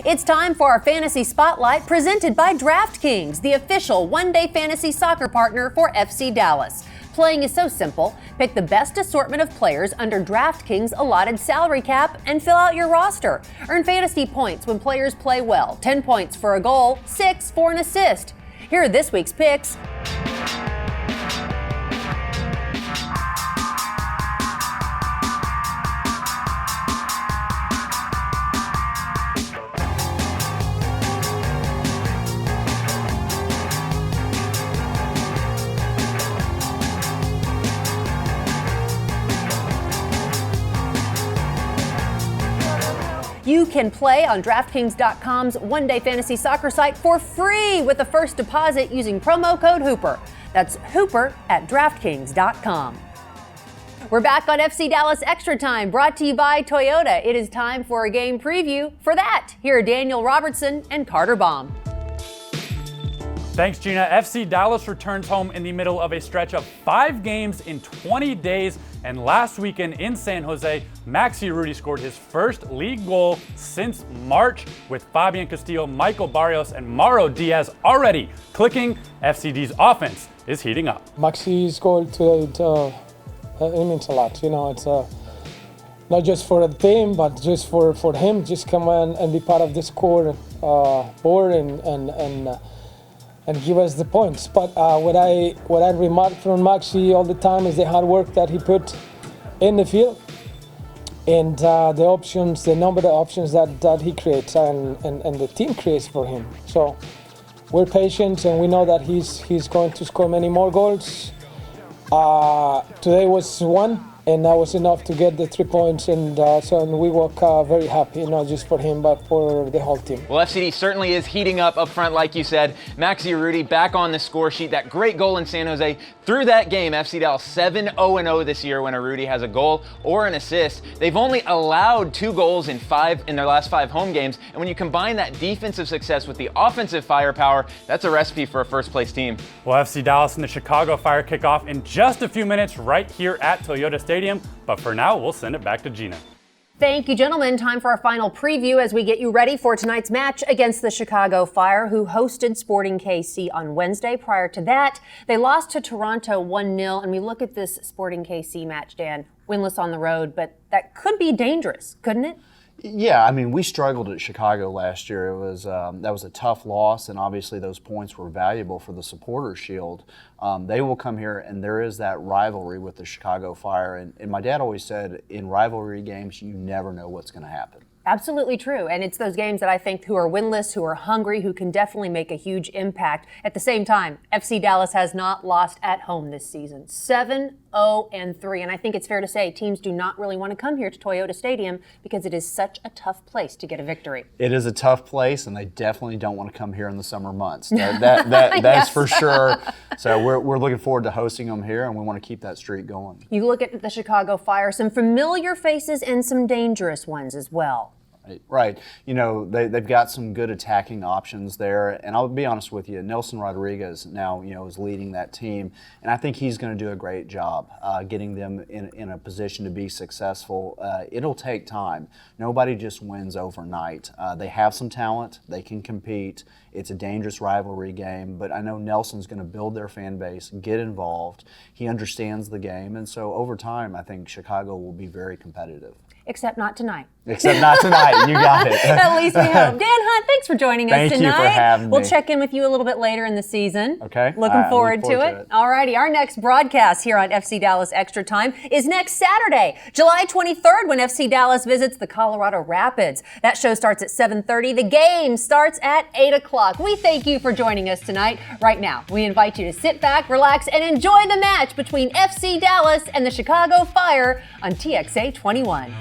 It's time for our Fantasy Spotlight presented by DraftKings, the official one-day fantasy soccer partner for FC Dallas. Playing is so simple. Pick the best assortment of players under DraftKings' allotted salary cap and fill out your roster. Earn fantasy points when players play well. 10 points for a goal, 6 for an assist. Here are this week's picks. You can play on DraftKings.com's one-day fantasy soccer site for free with a first deposit using promo code Hooper. That's Hooper at DraftKings.com. We're back on FC Dallas Extra Time, brought to you by Toyota. It is time for a game preview. For that, here are Daniel Robertson and Carter Baum. Thanks, Gina. FC Dallas returns home in the middle of a stretch of 5 games in 20 days. And last weekend in San Jose, Maxi Urruti scored his first league goal since March with Fabian Castillo, Michael Barrios, and Mauro Diaz already clicking. FCD's offense is heating up. Maxi's goal today, it means a lot. You know, it's not just for the team, but just for him. Just come in and be part of this core board and give us the points. But what I remark from Maxi all the time is the hard work that he put in the field and the options, the number of options that he creates and the team creates for him. So we're patient and we know that he's going to score many more goals. Today was one, and that was enough to get the 3 points, and so we walk very happy, not just for him, but for the whole team. Well, FCD certainly is heating up front, like you said. Maxi Urruti back on the score sheet. That great goal in San Jose. Through that game, FC Dallas 7-0-0 this year when Urruti has a goal or an assist. They've only allowed 2 goals in their last 5 home games, and when you combine that defensive success with the offensive firepower, that's a recipe for a first-place team. Well, FC Dallas and the Chicago Fire kick off in just a few minutes right here at Toyota Stadium. But for now, we'll send it back to Gina. Thank you, gentlemen. Time for our final preview as we get you ready for tonight's match against the Chicago Fire, who hosted Sporting KC on Wednesday. Prior to that, they lost to Toronto 1-0. And we look at this Sporting KC match, Dan, winless on the road, but that could be dangerous, couldn't it? Yeah, I mean, we struggled at Chicago last year. It was that was a tough loss, and obviously those points were valuable for the Supporters' Shield. They will come here, and there is that rivalry with the Chicago Fire. And my dad always said, in rivalry games, you never know what's going to happen. Absolutely true. And it's those games that I think who are winless, who are hungry, who can definitely make a huge impact. At the same time, FC Dallas has not lost at home this season. 7-0-3. And I think it's fair to say teams do not really want to come here to Toyota Stadium because it is such a tough place to get a victory. It is a tough place, and they definitely don't want to come here in the summer months. That's Yes. for sure. So we're looking forward to hosting them here, and we want to keep that streak going. You look at the Chicago Fire, some familiar faces and some dangerous ones as well. Right. You know, they've got some good attacking options there. And I'll be honest with you, Nelson Rodriguez now, is leading that team. And I think he's going to do a great job getting them in a position to be successful. It'll take time. Nobody just wins overnight. They have some talent. They can compete. It's a dangerous rivalry game. But I know Nelson's going to build their fan base, get involved. He understands the game. And so over time, I think Chicago will be very competitive. Except not tonight. Except not tonight. You got it. At least we hope. Dan Hunt, thanks for joining us tonight. Thank you for having me. We'll check in with you a little bit later in the season. Okay. Looking forward to it. All righty. Our next broadcast here on FC Dallas Extra Time is next Saturday, July 23rd, when FC Dallas visits the Colorado Rapids. That show starts at 7:30. The game starts at 8 o'clock. We thank you for joining us tonight. Right now, we invite you to sit back, relax, and enjoy the match between FC Dallas and the Chicago Fire on TXA 21.